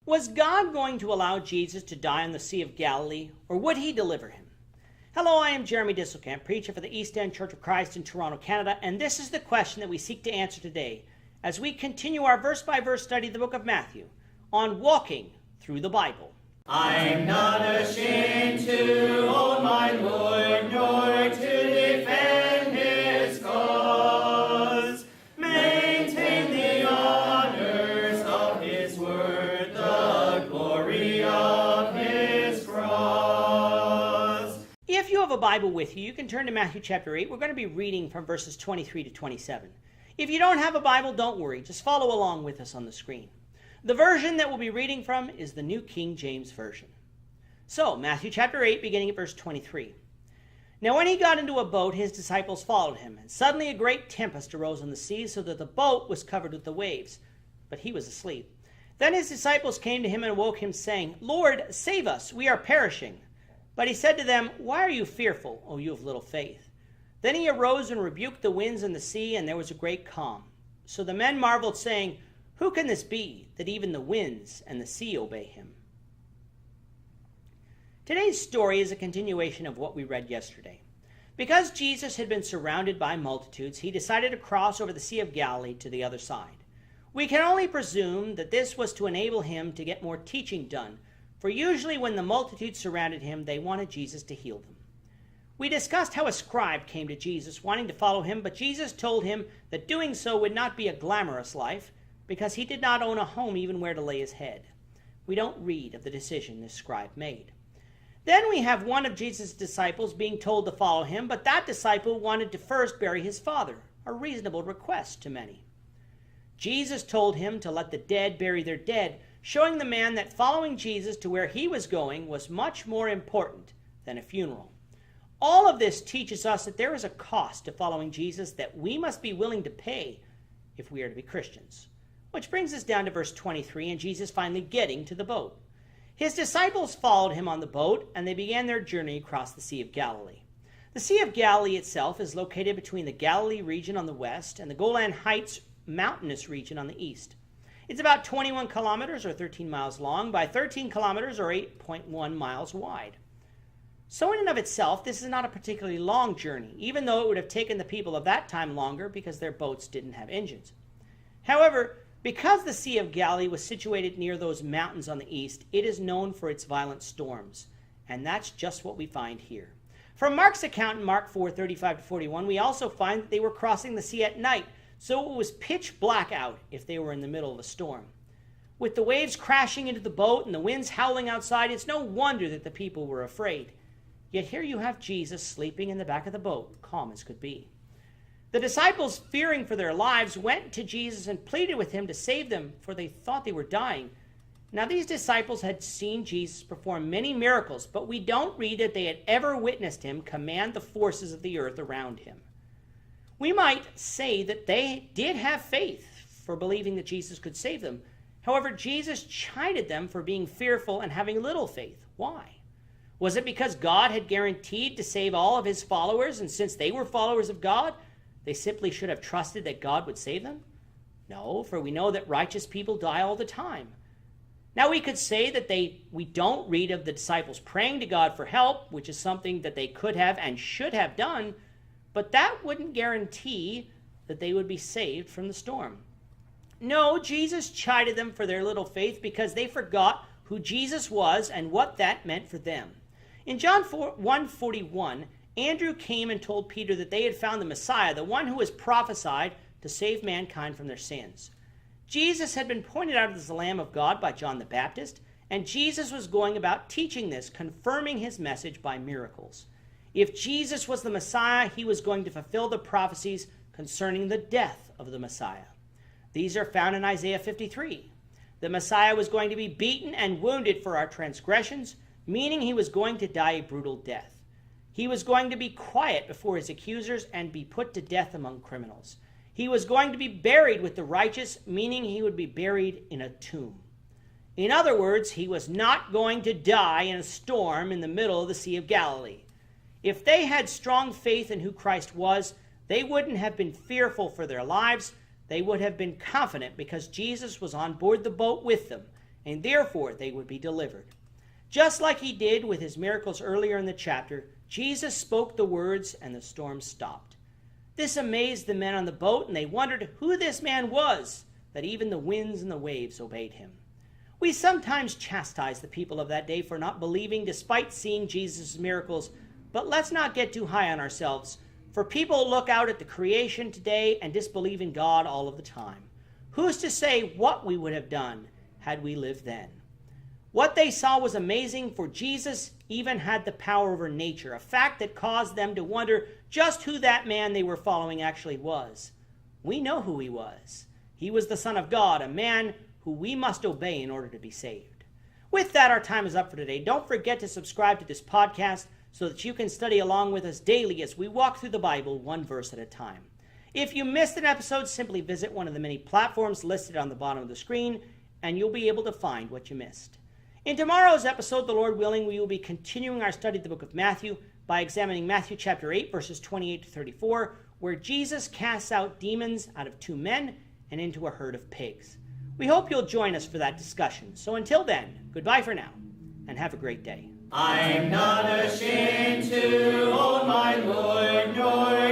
Was God going to allow Jesus to die on the Sea of Galilee, or would he deliver him? Hello, I am Jeremy Disselkamp, preacher for the East End Church of Christ in Toronto, Canada, and this is the question that we seek to answer today as we continue our verse-by-verse study of the book of Matthew on walking through the Bible. I'm not ashamed to own my Lord, nor to defend his cause. Maintain the honors of his word, the glory of his cross. If you have a Bible with you, you can turn to Matthew chapter 8. We're going to be reading from verses 23 to 27. If you don't have a Bible, don't worry. Just follow along with us on the screen. The version that we'll be reading from is the New King James Version. So, Matthew chapter 8, beginning at verse 23. Now when he got into a boat, his disciples followed him, and suddenly a great tempest arose on the sea, so that the boat was covered with the waves. But he was asleep. Then his disciples came to him and woke him, saying, Lord, save us, we are perishing. But he said to them, Why are you fearful, O you of little faith? Then he arose and rebuked the winds and the sea, and there was a great calm. So the men marveled, saying, Who can this be, that even the winds and the sea obey him? Today's story is a continuation of what we read yesterday. Because Jesus had been surrounded by multitudes, he decided to cross over the Sea of Galilee to the other side. We can only presume that this was to enable him to get more teaching done, for usually when the multitude surrounded him, they wanted Jesus to heal them. We discussed how a scribe came to Jesus wanting to follow him, but Jesus told him that doing so would not be a glamorous life, because he did not own a home even where to lay his head. We don't read of the decision this scribe made. Then we have one of Jesus' disciples being told to follow him, but that disciple wanted to first bury his father, a reasonable request to many. Jesus told him to let the dead bury their dead, showing the man that following Jesus to where he was going was much more important than a funeral. All of this teaches us that there is a cost to following Jesus that we must be willing to pay if we are to be Christians. Which brings us down to verse 23 and Jesus finally getting to the boat. His disciples followed him on the boat, and they began their journey across the Sea of Galilee. The Sea of Galilee itself is located between the Galilee region on the west and the Golan Heights mountainous region on the east. It's about 21 kilometers or 13 miles long by 13 kilometers or 8.1 miles wide. So in and of itself, this is not a particularly long journey, even though it would have taken the people of that time longer because their boats didn't have engines. However, because the Sea of Galilee was situated near those mountains on the east, it is known for its violent storms. And that's just what we find here. From Mark's account in Mark 4:35-41, we also find that they were crossing the sea at night, so it was pitch black out if they were in the middle of a storm. With the waves crashing into the boat and the winds howling outside, it's no wonder that the people were afraid. Yet here you have Jesus sleeping in the back of the boat, calm as could be. The disciples, fearing for their lives, went to Jesus and pleaded with him to save them, for they thought they were dying. Now these disciples had seen Jesus perform many miracles, but we don't read that they had ever witnessed him command the forces of the earth around him. We might say that they did have faith for believing that Jesus could save them. However, Jesus chided them for being fearful and having little faith. Why? Was it because God had guaranteed to save all of his followers, and since they were followers of God, they simply should have trusted that God would save them? No, for we know that righteous people die all the time. Now we could say that we don't read of the disciples praying to God for help, which is something that they could have and should have done, but that wouldn't guarantee that they would be saved from the storm. No, Jesus chided them for their little faith because they forgot who Jesus was and what that meant for them. In John 1:41, Andrew came and told Peter that they had found the Messiah, the one who was prophesied to save mankind from their sins. Jesus had been pointed out as the Lamb of God by John the Baptist, and Jesus was going about teaching this, confirming his message by miracles. If Jesus was the Messiah, he was going to fulfill the prophecies concerning the death of the Messiah. These are found in Isaiah 53. The Messiah was going to be beaten and wounded for our transgressions, meaning he was going to die a brutal death. He was going to be quiet before his accusers and be put to death among criminals. He was going to be buried with the righteous, meaning he would be buried in a tomb. In other words, he was not going to die in a storm in the middle of the Sea of Galilee. If they had strong faith in who Christ was, they wouldn't have been fearful for their lives. They would have been confident because Jesus was on board the boat with them, and therefore they would be delivered. Just like he did with his miracles earlier in the chapter, Jesus spoke the words and the storm stopped. This amazed the men on the boat, and they wondered who this man was, that even the winds and the waves obeyed him. We sometimes chastise the people of that day for not believing despite seeing Jesus' miracles, but let's not get too high on ourselves, for people look out at the creation today and disbelieve in God all of the time. Who's to say what we would have done had we lived then? What they saw was amazing, for Jesus even had the power over nature, a fact that caused them to wonder just who that man they were following actually was. We know who he was. He was the Son of God, a man who we must obey in order to be saved. With that, our time is up for today. Don't forget to subscribe to this podcast so that you can study along with us daily as we walk through the Bible one verse at a time. If you missed an episode, simply visit one of the many platforms listed on the bottom of the screen, and you'll be able to find what you missed. In tomorrow's episode, the Lord willing, we will be continuing our study of the book of Matthew by examining Matthew chapter 8, verses 28 to 34, where Jesus casts out demons out of 2 men and into a herd of pigs. We hope you'll join us for that discussion. So until then, goodbye for now, and have a great day. I'm not ashamed to own my Lord, nor